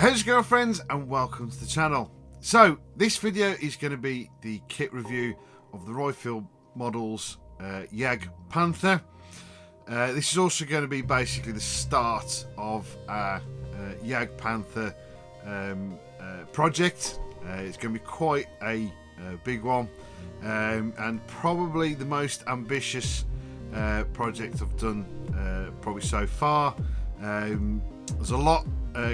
How's it going, friends, and welcome to the channel. So this video is going to be the kit review of the Rifle Models Jagdpanther. This is also going to be basically the start of our Jagdpanther project. It's going to be quite a big one, and probably the most ambitious project I've done probably so far. There's a lot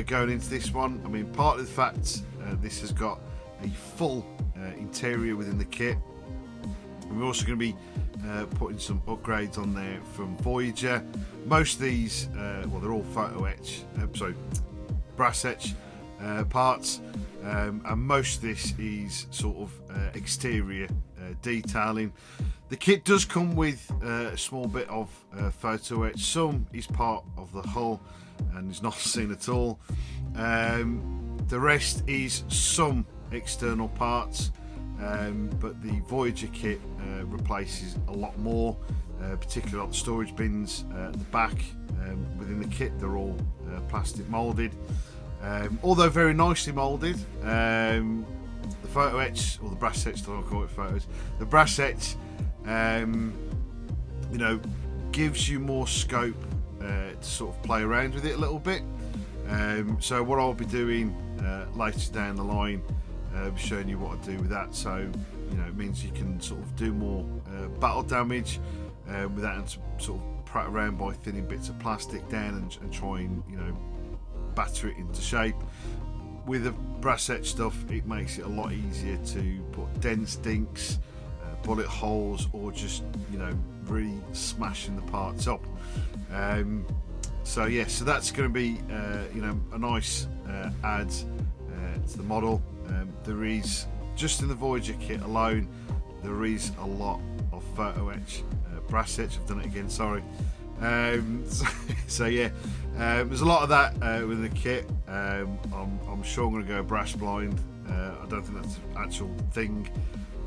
going into this one. I mean, part of the fact this has got a full interior within the kit, and we're also going to be putting some upgrades on there from Voyager. Most of these, well, they're all photo etch, brass etch parts, and most of this is sort of exterior detailing. The kit does come with a small bit of photo etch. Some is part of the hull and is not seen at all. The rest is some external parts, but the Voyager kit replaces a lot more, particularly on the storage bins at the back. Within the kit, they're all plastic moulded, although very nicely moulded. The photo etch, or the brass etch, I don't call it photos, the brass etch, you know, gives you more scope to sort of play around with it a little bit. So what I'll be doing later down the line, showing you what I do with that. So, you know, it means you can sort of do more battle damage without having to sort of prat around by thinning bits of plastic down and try and, you know, batter it into shape. With the brass etch stuff, it makes it a lot easier to put dents, dinks, bullet holes, or just, you know, really smashing the parts up. So yeah, so that's going to be you know, a nice add to the model. There is, just in the Voyager kit alone, there is a lot of photo etch, brass etch. I've done it again, sorry. So yeah, there's a lot of that with the kit. I'm sure I'm going to go brass blind. I don't think that's an actual thing,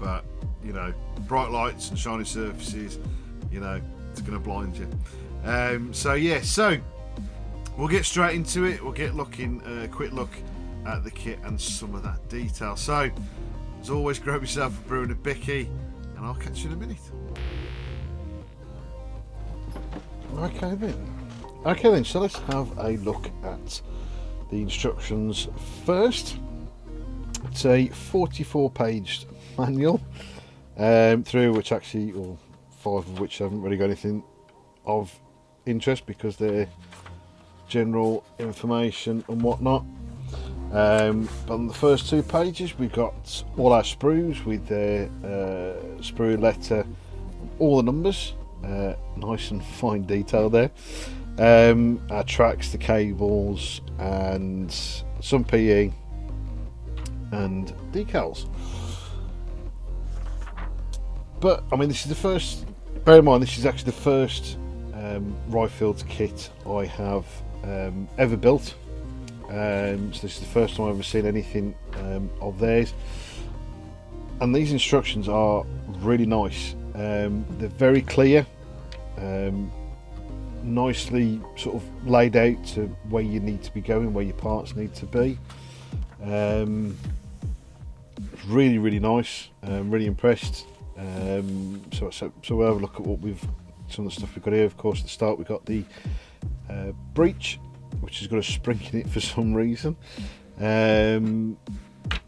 but you know, bright lights and shiny surfaces, you know, it's going to blind you. So yeah, so we'll get straight into it. We'll get looking a quick look at the kit and some of that detail. So as always, grab yourself a brew and a bicky, and I'll catch you in a minute. Okay then, so let's have a look at the instructions first. It's a 44-page manual, through which actually, or 5 of which haven't really got anything of interest because they're general information and whatnot. But on the first 2 pages we've got all our sprues with their sprue letter, all the numbers, nice and fine detail there. Our tracks, the cables, and some PE and decals. But I mean, this is the first, bear in mind this is actually the first Rifle kit I have ever built. So this is the first time I've ever seen anything of theirs, and these instructions are really nice. They're very clear, nicely sort of laid out to where you need to be going, where your parts need to be. Really nice. Really impressed. So we'll have a look at what some of the stuff we've got here. Of course, at the start we've got the breech, which has got a spring in it for some reason. Coaxial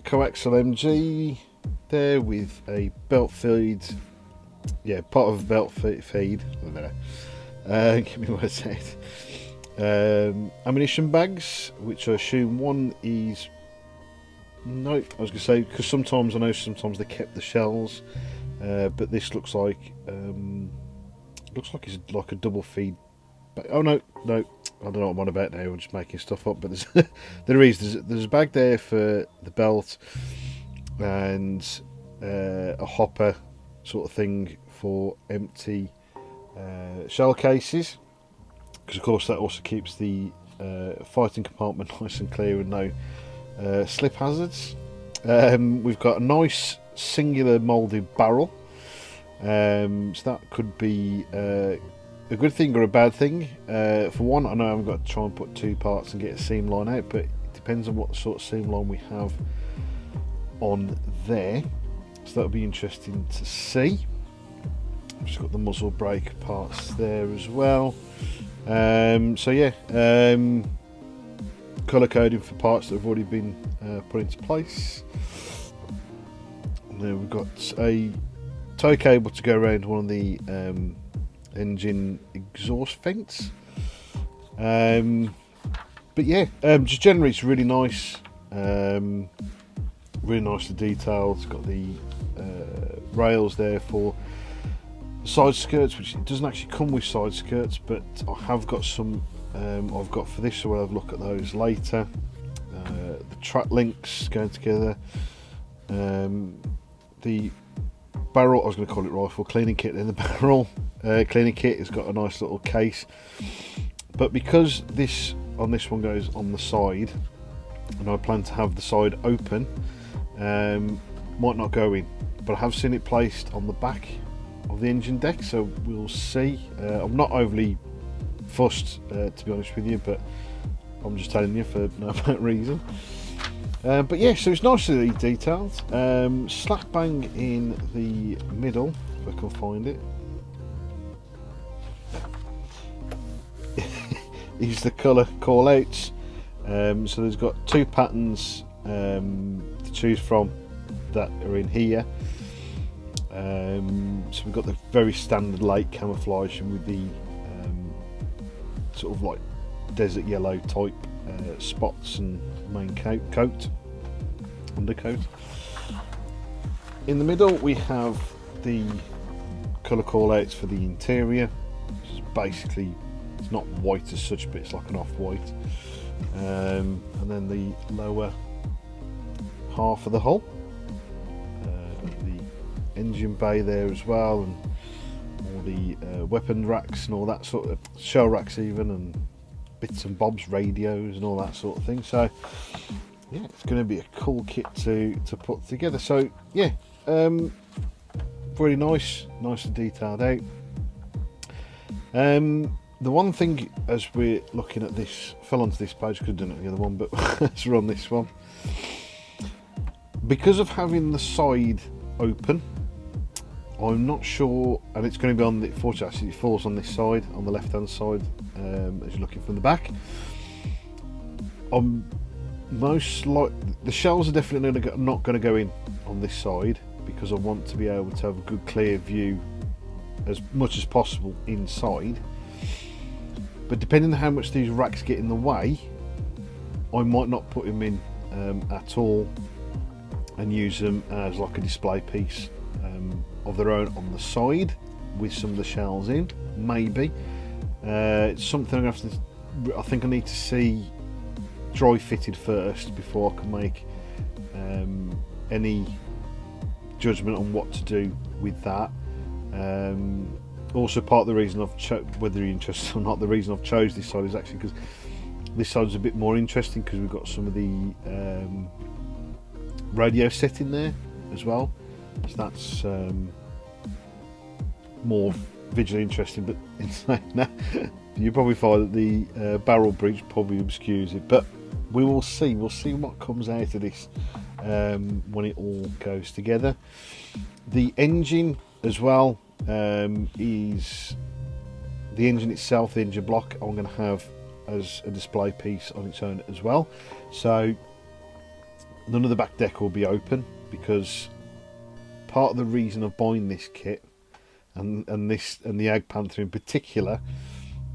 MG there with a belt feed, yeah, part of a belt feed. Give me what I said. Ammunition bags, which I assume one is, no, I was going to say, because sometimes I know sometimes they kept the shells, but this looks like it's like a double feed. Oh no, I don't know what I'm on about now. I'm just making stuff up. But there's a bag there for the belt, and a hopper sort of thing for empty shell cases, because of course that also keeps the fighting compartment nice and clear and no slip hazards. We've got a nice singular moulded barrel, so that could be a good thing or a bad thing. For one, I know I've got to try and put 2 parts and get a seam line out, but depends on what sort of seam line we have on there, so that'll be interesting to see. I've just got the muzzle brake parts there as well. So yeah, colour coding for parts that have already been put into place. And then we've got a tow cable to go around one of the engine exhaust vents. But yeah, just generally it's really nice, really nicely detailed. It's got the rails there for side skirts, which it doesn't actually come with side skirts, but I have got some I've got for this, so we'll have a look at those later. The track links going together, the barrel, I was going to call it rifle cleaning kit, then the barrel cleaning kit has got a nice little case, but because this one goes on the side and I plan to have the side open, might not go in, but I have seen it placed on the back of the engine deck, so we'll see. I'm not overly fussed, to be honest with you, but I'm just telling you for no apparent reason. But yeah, so it's nicely detailed. Slap bang in the middle, if I can find it, is the colour call outs. So there's got two patterns to choose from that are in here. So we've got the very standard light camouflage with the sort of like desert yellow type spots and main undercoat. In the middle we have the colour call outs for the interior, which is basically, it's not white as such, but it's like an off-white, and then the lower half of the hull, the engine bay there as well, and all the weapon racks and all that sort of, shell racks even, and bits and bobs, radios and all that sort of thing. So yeah, it's going to be a cool kit to put together. So yeah, really nice, nicely detailed out. The one thing, as we're looking at this, fell onto this page, could have done it the other one, but let's run this one. Because of having the side open, I'm not sure, and it's going to be on the, fortunately it falls on this side, on the left hand side, as you're looking from the back. Most like the shells are definitely not going to go in on this side, because I want to be able to have a good clear view as much as possible inside. But depending on how much these racks get in the way, I might not put them in at all and use them as like a display piece of their own on the side with some of the shells in, maybe. It's something I think I need to see dry fitted first before I can make any judgment on what to do with that. Also, part of the reason whether you're interested or not, the reason I've chose this side is actually because this side's a bit more interesting, because we've got some of the radio set in there as well, so that's more visually interesting. But in saying that, you probably find that the barrel bridge probably obscures it, but we will see. We'll see what comes out of this when it all goes together. The engine as well is the engine itself, the engine block, I'm going to have as a display piece on its own as well. So none of the back deck will be open, because part of the reason of buying this kit and the Jagdpanther in particular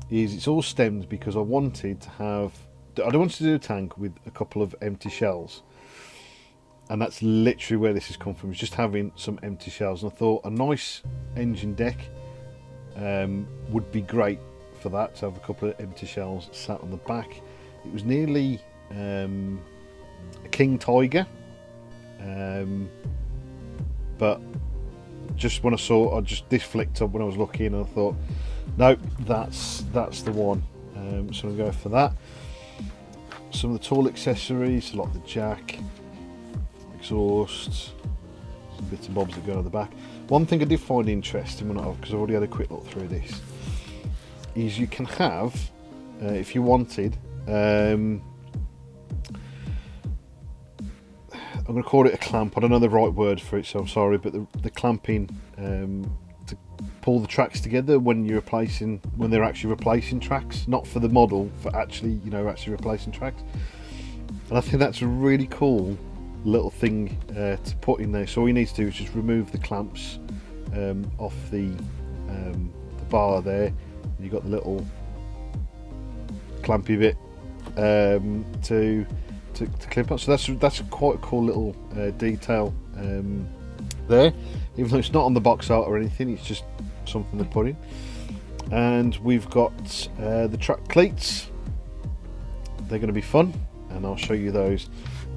is it's all stemmed because I don't want to do a tank with a couple of empty shells, and that's literally where this has come from, is just having some empty shells. And I thought a nice engine deck would be great for that, to have a couple of empty shells sat on the back. It was nearly a King Tiger, but just when I saw, this flicked up when I was looking, and I thought, no, that's the one. So I'll go for that. Some of the tool accessories, like the jack, exhaust, some bits and bobs that go on the back. One thing I did find interesting, because I've already had a quick look through this, is you can have, if you wanted, I'm going to call it a clamp. I don't know the right word for it, so I'm sorry, but the clamping to pull the tracks together when they're actually replacing tracks, not for the model, for actually actually replacing tracks. And I think that's a really cool little thing to put in there. So all you need to do is just remove the clamps off the bar there. You've got the little clampy bit to clip on. So that's quite a cool little detail there, even though it's not on the box art or anything, it's just something to put in. And we've got the track cleats. They're going to be fun, and I'll show you those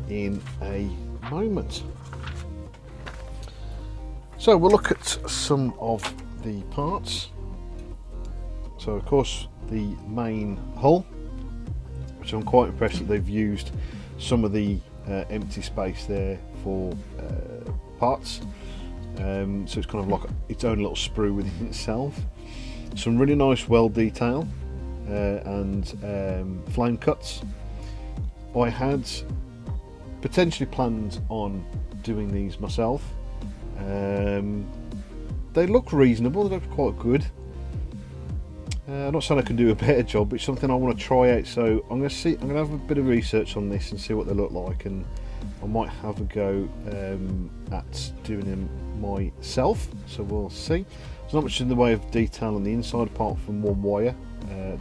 in a moment. So we'll look at some of the parts. So of course the main hull, which I'm quite impressed that they've used some of the empty space there for parts. So it's kind of like its own little sprue within itself. Some really nice weld detail and flame cuts. I had potentially planned on doing these myself. They look reasonable, they look quite good. I'm not saying I can do a better job, but it's something I want to try out. So I'm going to have a bit of research on this and see what they look like, and I might have a go at doing them myself. So we'll see. There's not much in the way of detail on the inside apart from one wire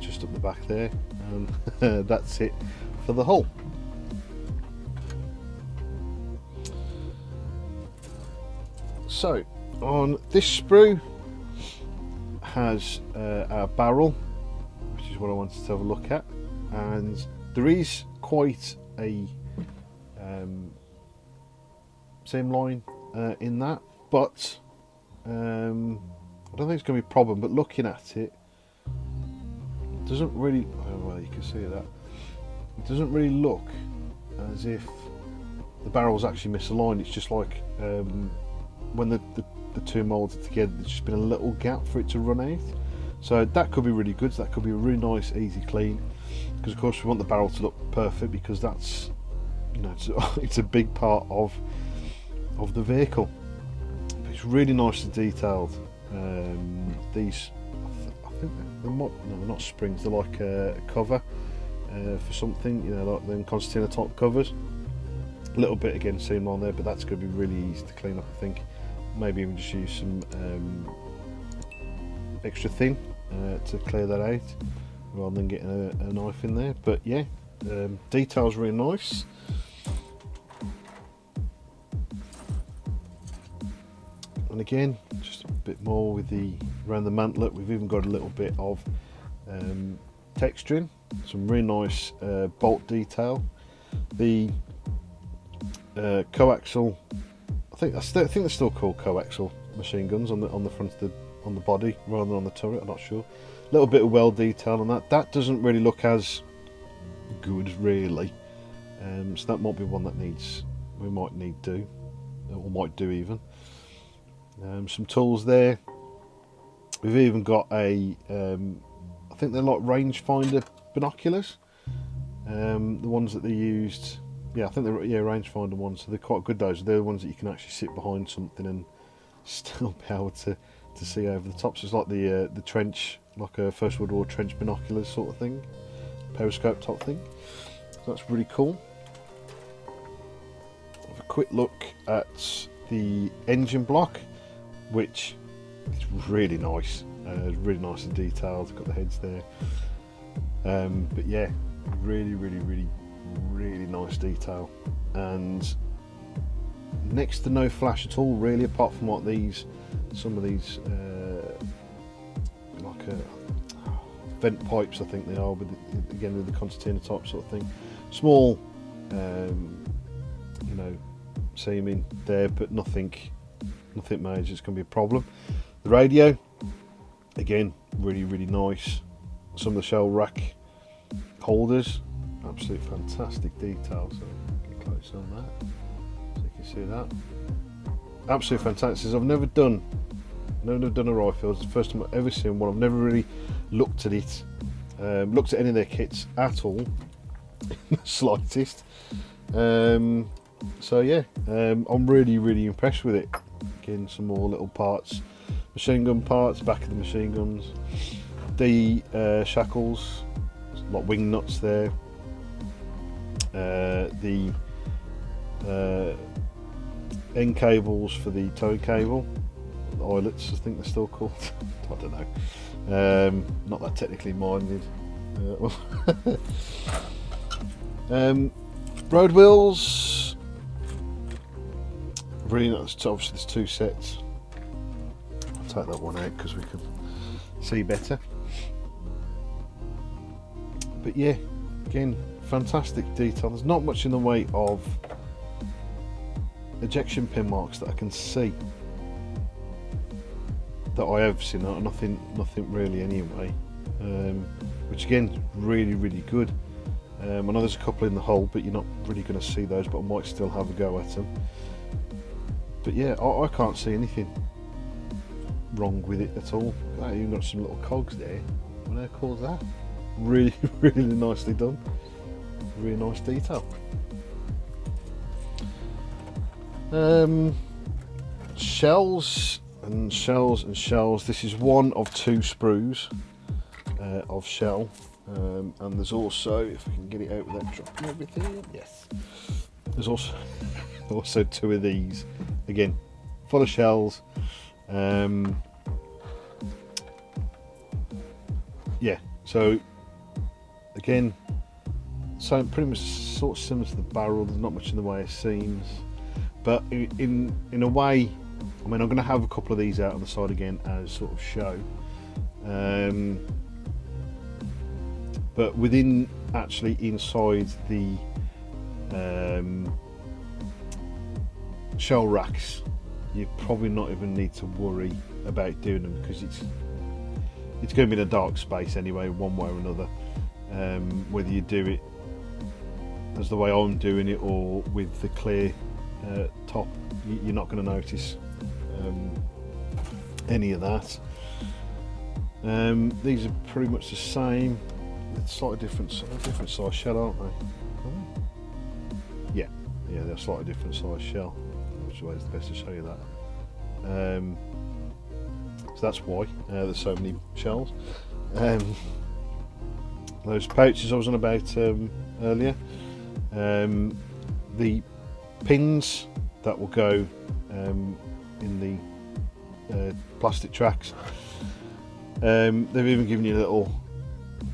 just up the back there, and that's it for the hull. So on this sprue has our barrel, which is what I wanted to have a look at, and there is quite a seam line in that, but I don't think it's going to be a problem. But looking at it, doesn't really, oh well, you can see that it doesn't really look as if the barrel's actually misaligned. It's just like when the two moulds are together, there's just been a little gap for it to run out. So that could be really good. So that could be a really nice easy clean, because of course we want the barrel to look perfect, because that's, it's a big part of the vehicle. But it's really nicely detailed. These, I think they're not springs, they're like a cover for something, like them concertina type covers. A little bit again seam on there, but that's going to be really easy to clean up, I think. Maybe even just use some extra thin to clear that out, rather than getting a knife in there. But yeah, detail's really nice. And again, just a bit more with around the mantlet. We've even got a little bit of texturing, some really nice bolt detail. The coaxial, I think they're still called coaxial machine guns on the front of on the body rather than on the turret. I'm not sure. A little bit of weld detail on that. That doesn't really look as good, really. So that might be one that we might need do, or might do even. Some tools there. We've even got I think they're like rangefinder binoculars. The ones that they used. Yeah, I think they're rangefinder ones, so they're quite good. They're the ones that you can actually sit behind something and still be able to see over the top. So it's like the trench, like a First World War trench binoculars sort of thing, periscope type thing. So that's really cool. Have a quick look at the engine block, which is really nice. Really nice and detailed. Got the heads there. But yeah, really nice detail, and next to no flash at all, really, apart from what some of these like vent pipes, I think they are, with the concertina type sort of thing. Small seaming there, but nothing major. It's going to be a problem. The radio, again, really nice. Some of the shell rack holders, absolute fantastic detail. So get close on that, so you can see that. Absolute fantastic. I've never done a rifle. It's the first time I've ever seen one. I've never really looked at it, looked at any of their kits at all, in the slightest. So yeah, I'm really impressed with it. Again, some more little parts, machine gun parts, back of the machine guns, the shackles, like wing nuts there, the end cables for the tow cable, the eyelets I think they're still called. I don't know, not that technically minded. Road wheels, really nice. Obviously there's two sets. I'll take that one out because we can see better. But yeah, again, fantastic detail. There's not much in the way of ejection pin marks that I can see, that I have seen. Nothing really anyway, which again, really good. I know there's a couple in the hole, but you're not really going to see those, but I might still have a go at them. But yeah, I can't see anything wrong with it at all. Oh, you've got some little cogs there. What do they call that? Really nicely done. Really nice detail. Shells and shells. This is one of two sprues of shell. And there's also, if I can get it out without dropping everything, yes. There's also two of these, again, full of shells. Yeah, so again, so pretty much sort of similar to the barrel. There's not much in the way of seams, but in a way, I mean, I'm going to have a couple of these out on the side again as sort of show. But within, actually inside the shell racks, you probably not even need to worry about doing them, because it's going to be in a dark space anyway, one way or another. Whether you do it as the way I'm doing it or with the clear top, you're not going to notice any of that. These are pretty much the same. It's slightly different size shell, aren't they? Yeah, they're slightly different size shell. Which way is the best to show you that? So that's why there's so many shells. Those pouches I was on about earlier. The pins that will go in the plastic tracks. They've even given you little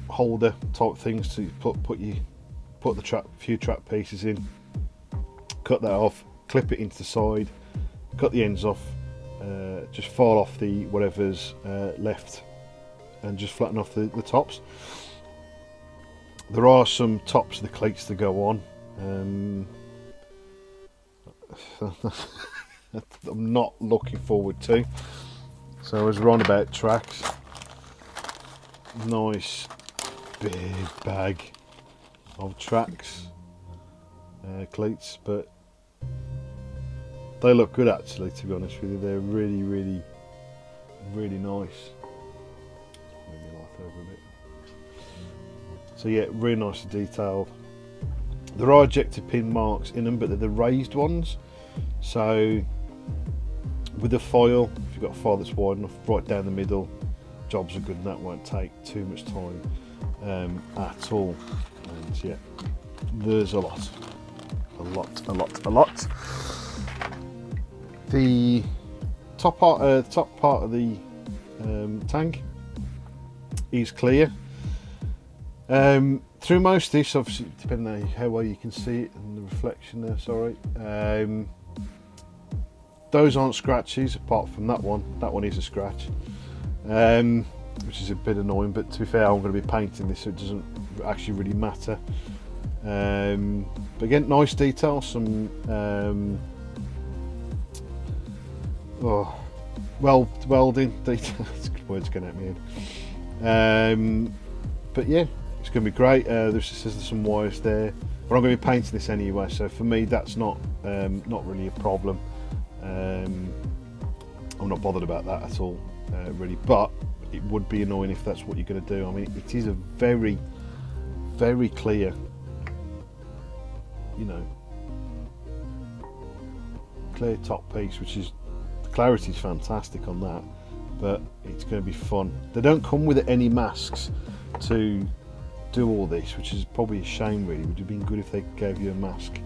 holder type things to put the few track pieces in, cut that off, clip it into the side, cut the ends off, just file off the whatever's left, and just flatten off the tops. There are some tops of the cleats to go on. I'm not looking forward to. So as we're on about tracks, nice big bag of tracks, cleats, but they look good actually, to be honest with you. They're really nice. Move my light over a bit. So yeah, really nicely detailed. There are ejector pin marks in them, but they're the raised ones. So with a foil, if you've got a foil that's wide enough, right down the middle, jobs are good, and that won't take too much time at all. And yeah, there's a lot. The top part of the tank is clear. Through most of this, obviously, depending on how well you can see it and the reflection there, sorry. Those aren't scratches, apart from that one. That one is a scratch, which is a bit annoying, but to be fair, I'm going to be painting this, so it doesn't actually really matter. But again, nice detail, some welding detail. Words going at me in. But yeah, it's going to be great. There's some wires there, but I'm going to be painting this anyway, so for me that's not really a problem. I'm not bothered about that at all, really, but it would be annoying if that's what you're going to do. I mean, it is a very clear, clear top piece, which is, the clarity is fantastic on that, but it's going to be fun. They don't come with any masks to do all this, which is probably a shame really. It would have been good if they gave you a mask,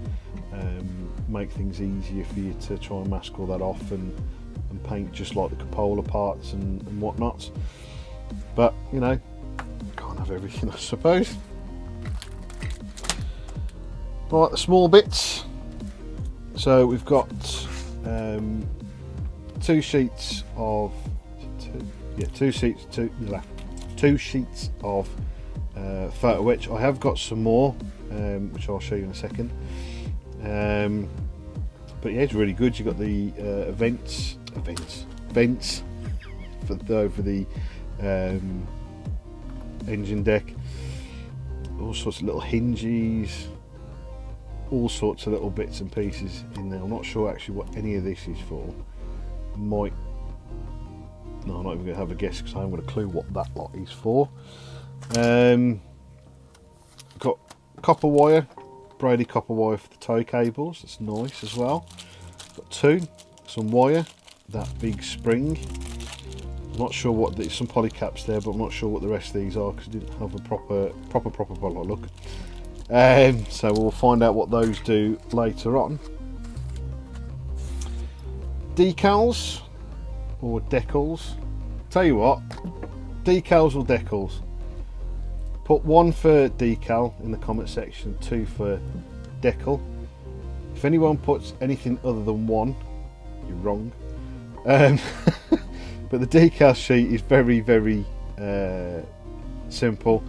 make things easier for you to try and mask all that off and paint just like the cupola parts and whatnot. But you know, can't have everything, I suppose. Right, the small bits. So we've got 2 sheets of two sheets of photo etch. I have got some more, which I'll show you in a second. But yeah, it's really good. You've got the vents for over the engine deck. All sorts of little hinges, all sorts of little bits and pieces in there. I'm not sure actually what any of this is for. No, I'm not even going to have a guess because I haven't got a clue what that lot is for. Got copper wire, braided copper wire for the tow cables. That's nice as well. Got 2, some wire, that big spring. I'm not sure what some poly caps there, but I'm not sure what the rest of these are because I didn't have a proper look. So we'll find out what those do later on. Decals or decals. Tell you what, decals or decals. Put 1 for decal in the comment section, 2 for decal. If anyone puts anything other than 1, you're wrong. But the decal sheet is very, very simple.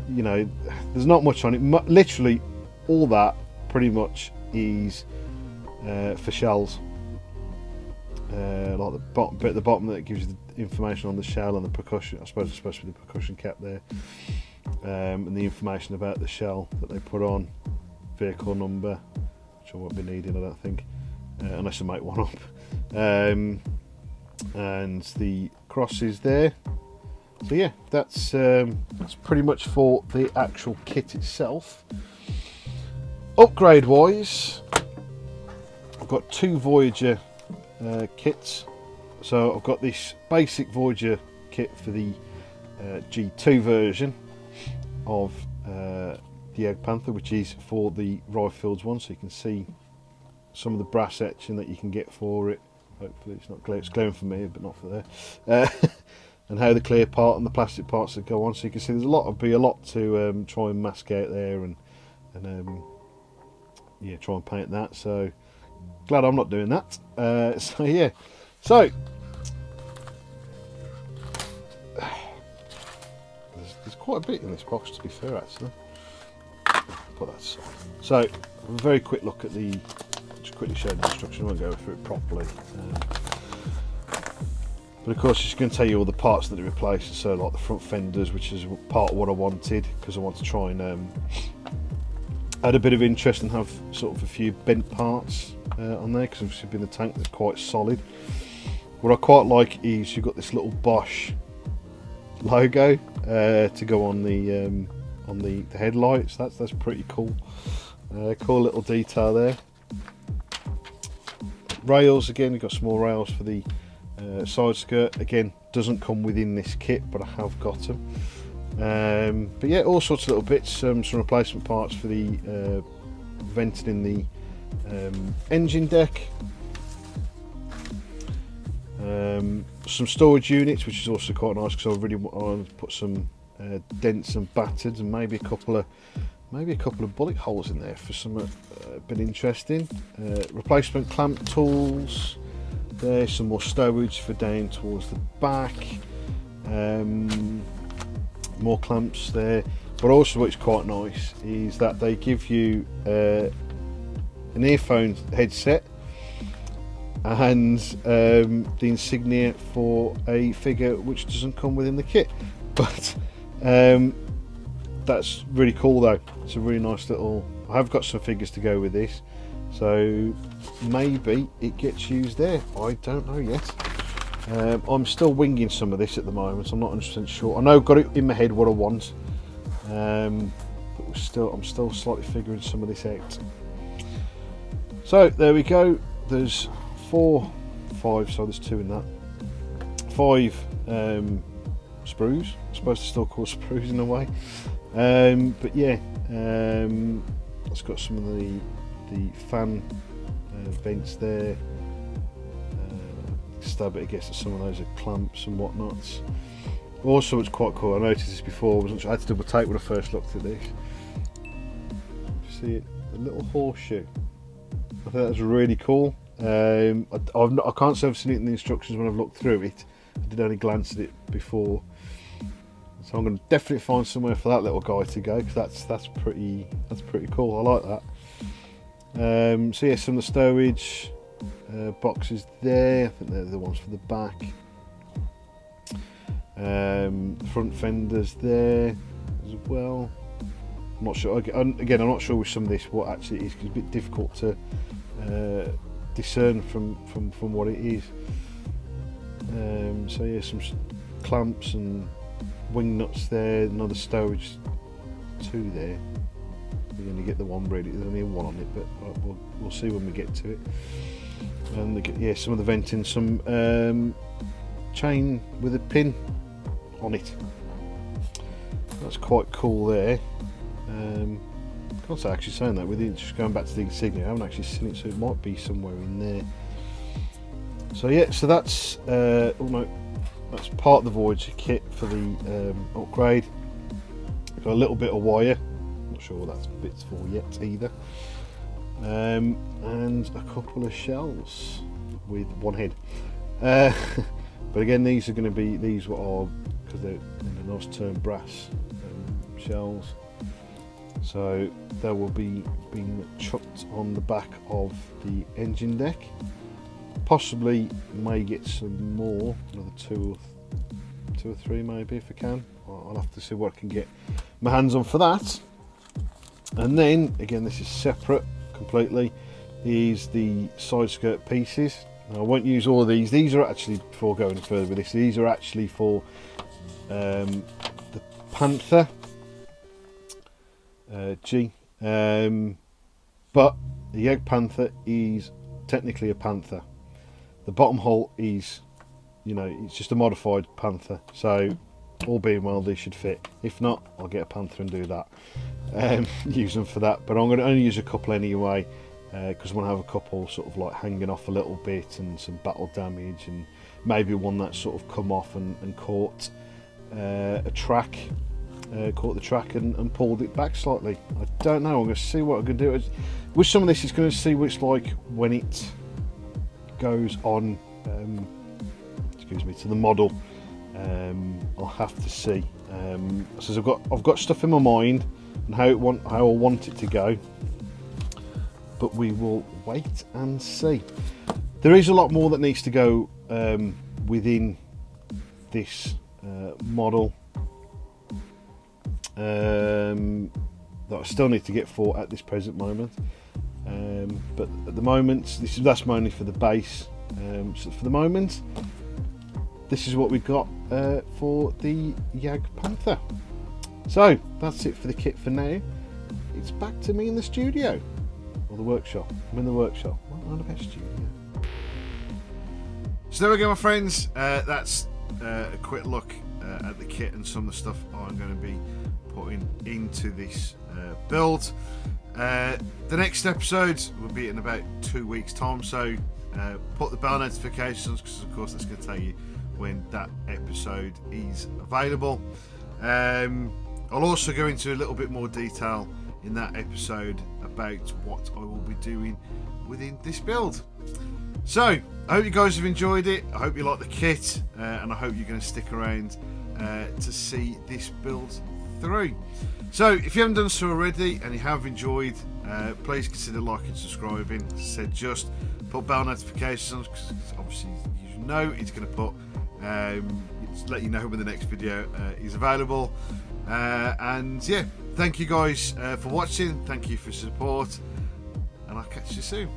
You know, there's not much on it. Literally, all that pretty much is for shells. Like the bottom bit at the bottom that gives you the information on the shell and the percussion. I suppose it's supposed to be the percussion cap there, and the information about the shell that they put on, vehicle number, which I won't be needing, I don't think, unless I make one up. And the crosses there. So yeah, that's pretty much for the actual kit itself. Upgrade wise, I've got 2 Voyager kits. So I've got this basic Voyager kit for the G2 version of the Jagdpanther, which is for the Riffields one, so you can see some of the brass etching that you can get for it. Hopefully it's not glare, it's glaring for me, but not for there. And how the clear part and the plastic parts that go on, so you can see there's a lot to try and mask out there and yeah, try and paint that. So glad I'm not doing that. So yeah, so there's quite a bit in this box, to be fair, actually. Put that aside. So a very quick look at the, just quickly show the instruction. I won't go through it properly. But of course it's going to tell you all the parts that it replaces, so like the front fenders, which is part of what I wanted, because I want to try and add a bit of interest and have sort of a few bent parts on there, because obviously being the tank that's quite solid. What I quite like is you've got this little Bosch logo to go on the headlights. That's pretty cool. Cool little detail there. Rails, again, you've got small rails for the side skirt. Again, doesn't come within this kit, but I have got them. But yeah, all sorts of little bits, some replacement parts for the venting in the engine deck, some storage units, which is also quite nice because I really want to put some dents and battered, and maybe a couple of bullet holes in there for some a bit interesting. Replacement clamp tools. There's some more stowage for down towards the back. More clamps there. But also what's quite nice is that they give you an earphone headset and the insignia for a figure which doesn't come within the kit. But that's really cool though. It's a really nice little, I have got some figures to go with this, so maybe it gets used there. I don't know yet. I'm still winging some of this at the moment. I'm not 100% sure. I know I've got it in my head what I want, but I'm still slightly figuring some of this out. So there we go. there's 4, 5, so there's 2 in that. 5 sprues, I suppose they're still called sprues in a way. But yeah, it's got some of the fan vents there. Stab it against some of those are clamps and whatnots. Also, it's quite cool. I noticed this before. I had to double take when I first looked at this. See it, a little horseshoe. I think that's really cool. I can't say I've seen it in the instructions when I've looked through it. I did only glance at it before, so I'm going to definitely find somewhere for that little guy to go, because that's pretty cool. I like that. So yeah, some of the stowage boxes there. I think they're the ones for the back. Front fenders there as well. I'm not sure. Again, I'm not sure with some of this what actually it is, because it's a bit difficult to discern from what it is. So yeah, some clamps and wing nuts there. Another stowage, 2 there. We're going to get the one ready. There's only 1 on it, but we'll see when we get to it. And yeah, some of the venting, some chain with a pin on it. That's quite cool there. Can't say actually saying that with it, just going back to the insignia, I haven't actually seen it, so it might be somewhere in there. So yeah, so that's that's part of the Voyager kit for the upgrade. Got a little bit of wire, not sure what that bit's for yet either, and a couple of shells with 1 head. But again, these are going to be, these are, because they're in a nice turn brass shells, so they will be being chucked on the back of the engine deck. Possibly may get some more, another 2 or 3 maybe if I can. I'll have to see what I can get my hands on for that. And then again, this is separate completely, is the side skirt pieces. Now, I won't use all of these. These are actually, before going further with this, these are actually for the Panther G, but the Jagdpanther is technically a Panther. The bottom hull is, it's just a modified Panther, so all being well, they should fit. If not, I'll get a Panther and do that, use them for that. But I'm going to only use a couple anyway, because I want to have a couple sort of like hanging off a little bit, and some battle damage, and maybe one that sort of come off and caught a track, caught the track and pulled it back slightly. I don't know. I'm going to see what I'm going to do with some of this. It's going to see what it's like when it goes on, excuse me, to the model. I'll have to see. So I've got stuff in my mind and how I want it to go, but we will wait and see. There is a lot more that needs to go within this model that I still need to get for at this present moment. But at the moment, that's mainly for the base. So for the moment, this is what we've got for the Jagdpanther. So that's it for the kit for now. It's back to me in the studio, or the workshop. I'm in the workshop. What on about studio? So there we go, my friends. That's a quick look at the kit and some of the stuff I'm going to be putting into this build. The next episode will be in about 2 weeks' time, so put the bell notifications, because of course that's going to tell you when that episode is available. I'll also go into a little bit more detail in that episode about what I will be doing within this build. So I hope you guys have enjoyed it. I hope you like the kit, and I hope you're going to stick around to see this build through. So if you haven't done so already and you have enjoyed, please consider liking and subscribing. As I said, just put bell notifications, because obviously you know it's going to put it's let you know when the next video is available. And yeah, thank you guys for watching. Thank you for support, and I'll catch you soon.